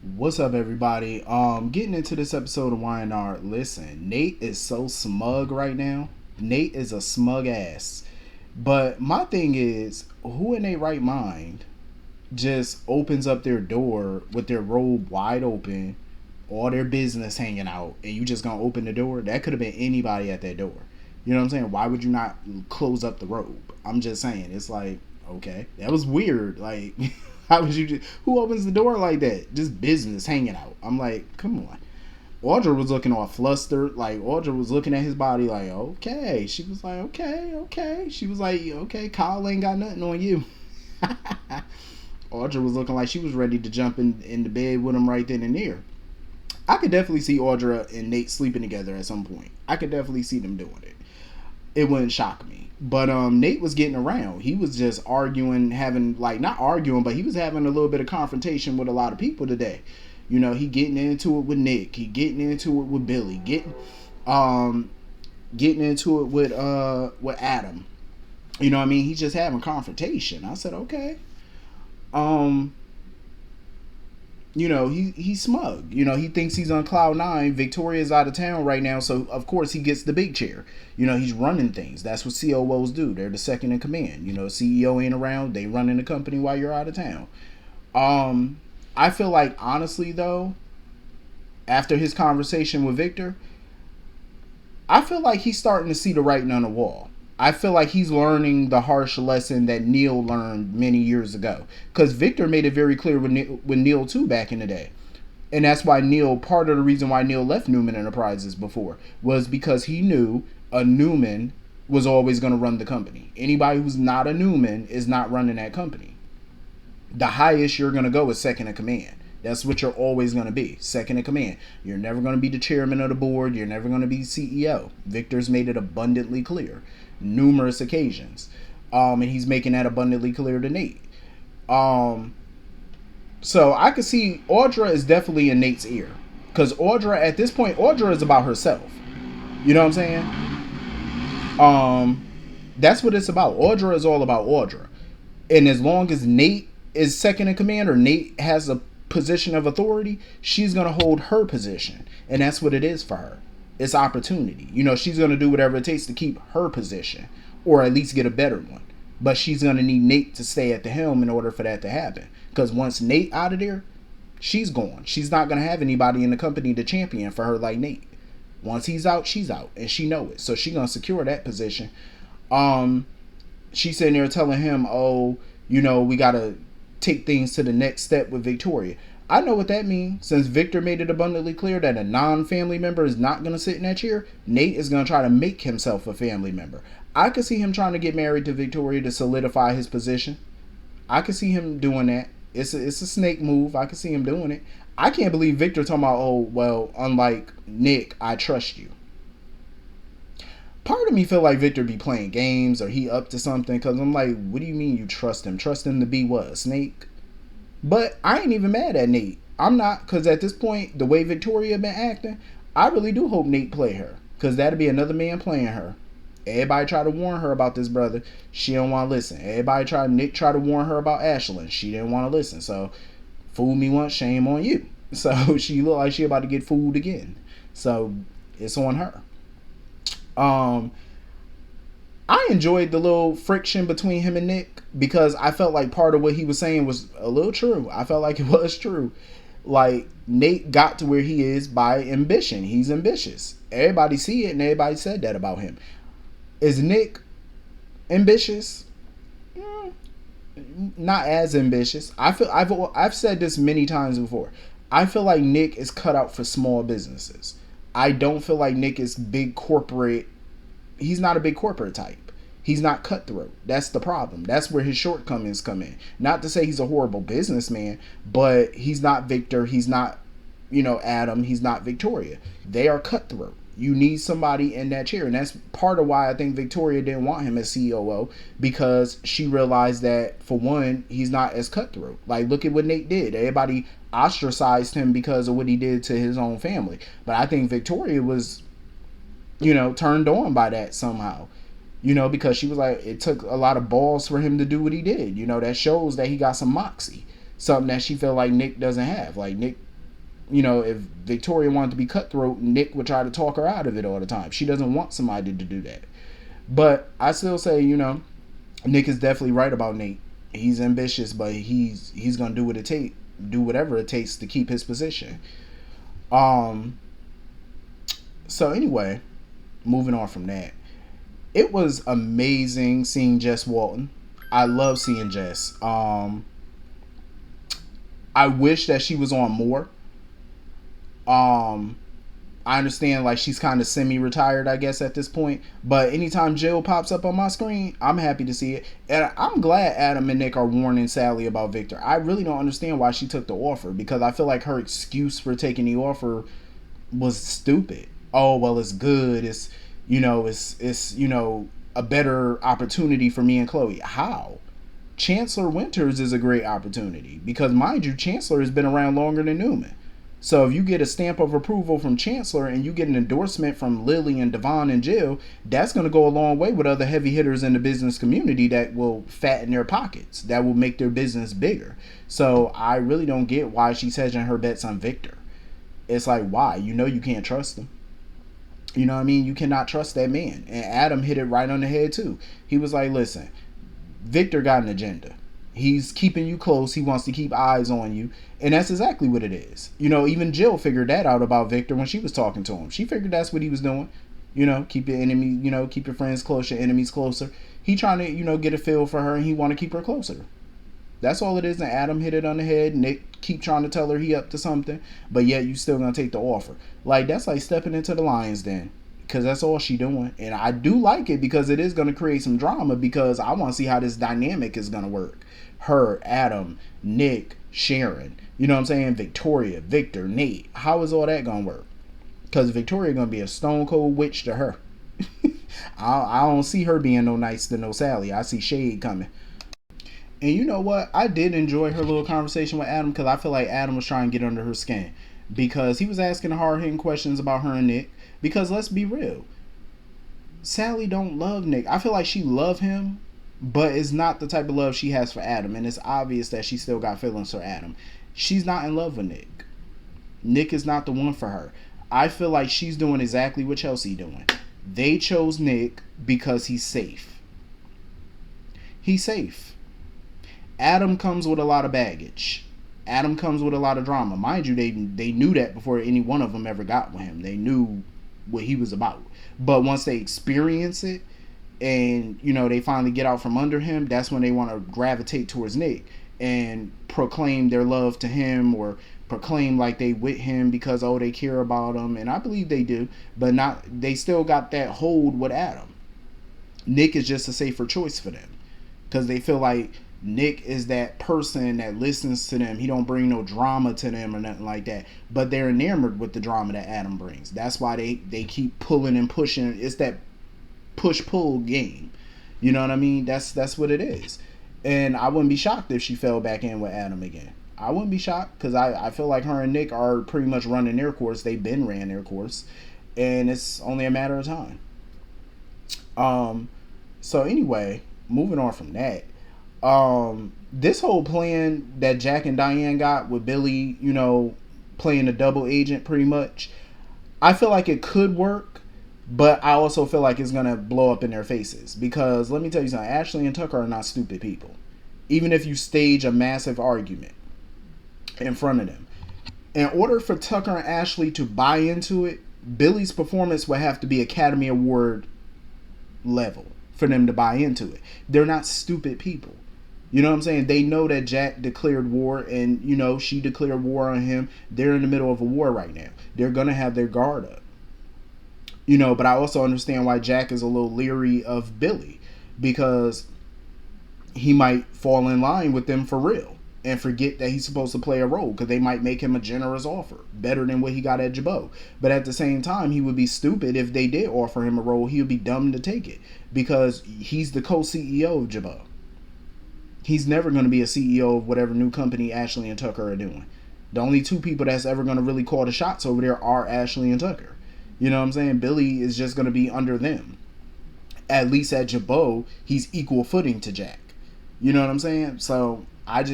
What's up, everybody? Getting into this episode of Y&R. Listen, Nate is so smug right now. Nate is a smug ass. But my thing is, who in their right mind just opens up their door with their robe wide open, all their business hanging out, and you just gonna open the door? That could have been anybody at that door. You know what I'm saying? Why would you not close up the robe? I'm just saying. It's like, okay, that was weird. Like, how would you just, who opens the door like that? Just business hanging out. I'm like, come on. Audra was looking all flustered. Like, Audra was looking at his body like, okay. She was like, okay, okay. She was like, okay, Kyle ain't got nothing on you. Audra was looking like she was ready to jump in the bed with him right then and there. I could definitely see Audra and Nate sleeping together at some point. I could definitely see them doing it. It wouldn't shock me. But Nate was getting around. He was just arguing, having like not arguing, but he was having a little bit of confrontation with a lot of people today. You know, he getting into it with Nick. He getting into it with Billy. Um getting into it with Adam. You know what I mean? He's just having confrontation. I said, okay. Um he's smug. He thinks he's on cloud nine. Victoria's out of town right now, so of course he gets the big chair. He's running things. That's what COOs do. They're the second in command. CEO ain't around. They running the company while you're out of town. I feel like honestly though, after his conversation with Victor, I feel like he's starting to see the writing on the wall. I feel like he's learning the harsh lesson that Neil learned many years ago. Because Victor made it very clear with Neil too back in the day. And that's why Neil, part of the reason why Neil left Newman Enterprises before was because he knew a Newman was always going to run the company. Anybody who's not a Newman is not running that company. The highest you're going to go is second in command. That's what you're always going to be, second in command. You're never going to be the chairman of the board. You're never going to be CEO. Victor's made it abundantly clear, numerous occasions, and he's making that abundantly clear to Nate. So I could see Audra is definitely in Nate's ear, because Audra at this point, Audra is about herself. You know what I'm saying? That's what it's about. Audra is all about Audra, and as long as Nate is second in command or Nate has a position of authority, she's going to hold her position. And that's what it is for her. It's opportunity. She's going to do whatever it takes to keep her position or at least get a better one. But she's going to need Nate to stay at the helm in order for that to happen. Because once Nate out of there, she's gone. She's not going to have anybody in the company to champion for her like Nate. Once he's out, she's out. And she know it. So she's going to secure that position. She's sitting there telling him, oh, we got to take things to the next step with Victoria. I know what that means. Since Victor made it abundantly clear that a non-family member is not going to sit in that chair, Nate is going to try to make himself a family member. I could see him trying to get married to Victoria to solidify his position. I could see him doing that. It's a snake move. I could see him doing it. I can't believe Victor talking about, oh, well, unlike Nick, I trust you. Part of me feel like Victor be playing games or he up to something, because I'm like, what do you mean you trust him? Trust him to be what, a snake? But I ain't even mad at Nate. I'm not, because at this point, the way Victoria been acting, I really do hope Nate play her, because that'd be another man playing her. Everybody try to warn her about this brother. She don't want to listen. Nick tried to warn her about Ashlyn. She didn't want to listen. So, fool me once, shame on you. So, she look like she about to get fooled again. So, it's on her. I enjoyed the little friction between him and Nick because I felt like part of what he was saying was a little true. I felt like it was true. Like, Nate got to where he is by ambition. He's ambitious. Everybody see it and everybody said that about him. Is Nick ambitious? Not as ambitious. I've said this many times before. I feel like Nick is cut out for small businesses. I don't feel like Nick is big corporate. He's not a big corporate type. He's not cutthroat. That's the problem. That's where his shortcomings come in. Not to say he's a horrible businessman, but he's not Victor. He's not, Adam. He's not Victoria. They are cutthroat. You need somebody in that chair. And that's part of why I think Victoria didn't want him as COO, because she realized that, for one, he's not as cutthroat. Like, look at what Nate did. Everybody ostracized him because of what he did to his own family. But I think Victoria was, turned on by that somehow. Because she was like, it took a lot of balls for him to do what he did. That shows that he got some moxie. Something that she felt like Nick doesn't have. Like, Nick if Victoria wanted to be cutthroat, Nick would try to talk her out of it all the time. She doesn't want somebody to do that. But I still say, Nick is definitely right about Nate. He's ambitious, but he's gonna do whatever it takes to keep his position. Um. So anyway, moving on from that, it was amazing seeing Jess Walton. I love seeing Jess. I wish that she was on more. Um, I understand like she's kind of semi-retired, I guess, at this point. But anytime Jill pops up on my screen, I'm happy to see it, and I'm glad Adam and Nick are warning Sally about Victor. I really don't understand why she took the offer, because I feel like her excuse for taking the offer was stupid. Oh well, it's good. It's a better opportunity for me and Chloe. How? Chancellor Winters is a great opportunity because, mind you, Chancellor has been around longer than Newman. So if you get a stamp of approval from Chancellor and you get an endorsement from Lily and Devon and Jill, that's going to go a long way with other heavy hitters in the business community that will fatten their pockets, that will make their business bigger. So I really don't get why she's hedging her bets on Victor. It's like, why? You can't trust him. You know what I mean? You cannot trust that man. And Adam hit it right on the head too. He was like, listen, Victor got an agenda. He's keeping you close. He wants to keep eyes on you. And that's exactly what it is. Even Jill figured that out about Victor when she was talking to him. She figured that's what he was doing. Keep your enemy, keep your friends close, your enemies closer. He trying to, get a feel for her, and he want to keep her closer. That's all it is. And Adam hit it on the head. Nick keep trying to tell her he up to something, but yet you still gonna take the offer. Like, that's like stepping into the lion's den, because that's all she doing. And I do like it because it is gonna create some drama, because I want to see how this dynamic is gonna work. Her, Adam, Nick, Sharon. You know what I'm saying? Victoria, Victor, Nate. How is all that gonna work? Because Victoria gonna be a stone cold witch to her. I don't see her being no nice to no Sally. I see shade coming. And you know what? I did enjoy her little conversation with Adam, because I feel like Adam was trying to get under her skin. Because he was asking hard-hitting questions about her and Nick. Because let's be real, Sally don't love Nick. I feel like she love him, but it's not the type of love she has for Adam. And it's obvious that she still got feelings for Adam. She's not in love with Nick. Nick is not the one for her. I feel like she's doing exactly what Chelsea doing. They chose Nick because he's safe. He's safe. Adam comes with a lot of baggage. Adam comes with a lot of drama. Mind you, they knew that before any one of them ever got with him. They knew what he was about. But once they experience it and, they finally get out from under him, that's when they want to gravitate towards Nick and proclaim their love to him, or proclaim like they with him because, they care about him. And I believe they do, but they still got that hold with Adam. Nick is just a safer choice for them, because they feel like Nick is that person that listens to them. He don't bring no drama to them or nothing like that. But they're enamored with the drama that Adam brings. That's why they keep pulling and pushing. It's that push-pull game. You know what I mean? That's what it is. And I wouldn't be shocked if she fell back in with Adam again. I wouldn't be shocked, because I feel like her and Nick are pretty much running their course. They've been ran their course. And it's only a matter of time. So anyway, moving on from that. This whole plan that Jack and Diane got with Billy, playing a double agent pretty much, I feel like it could work, but I also feel like it's going to blow up in their faces, because let me tell you something, Ashley and Tucker are not stupid people. Even if you stage a massive argument in front of them, in order for Tucker and Ashley to buy into it, Billy's performance would have to be Academy Award level for them to buy into it. They're not stupid people. You know what I'm saying? They know that Jack declared war, and, she declared war on him. They're in the middle of a war right now. They're going to have their guard up. But I also understand why Jack is a little leery of Billy, because he might fall in line with them for real and forget that he's supposed to play a role, because they might make him a generous offer, better than what he got at Jabot. But at the same time, he would be stupid if they did offer him a role. He would be dumb to take it, because he's the co-CEO of Jabot. He's never going to be a CEO of whatever new company Ashley and Tucker are doing. The only two people that's ever going to really call the shots over there are Ashley and Tucker. You know what I'm saying? Billy is just going to be under them. At least at Jabot, he's equal footing to Jack. You know what I'm saying? So I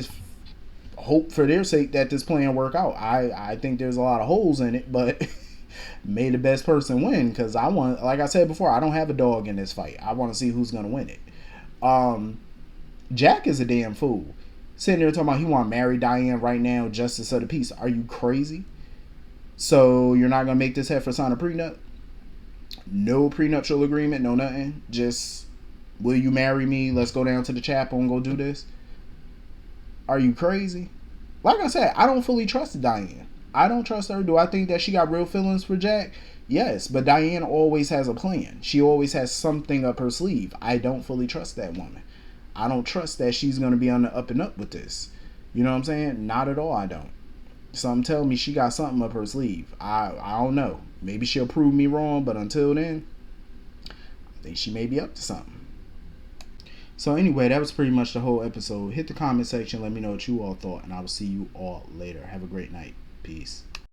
hope for their sake that this plan work out. I think there's a lot of holes in it, but may the best person win, because I want, like I said before, I don't have a dog in this fight. I want to see who's gonna win it. Jack is a damn fool. Sitting there talking about he want to marry Diane right now, justice of the peace. Are you crazy? So you're not gonna make this heifer sign a prenup? No prenuptial agreement, no nothing. Just, will you marry me? Let's go down to the chapel and go do this. Are you crazy? Like I said, I don't fully trust Diane. I don't trust her. Do I think that she got real feelings for Jack? Yes, but Diane always has a plan. She always has something up her sleeve. I don't fully trust that woman. I don't trust that she's going to be on the up and up with this. You know what I'm saying? Not at all, I don't. Something tell me she got something up her sleeve. I don't know. Maybe she'll prove me wrong, but until then, I think she may be up to something. So anyway, that was pretty much the whole episode. Hit the comment section. Let me know what you all thought, and I will see you all later. Have a great night. Peace.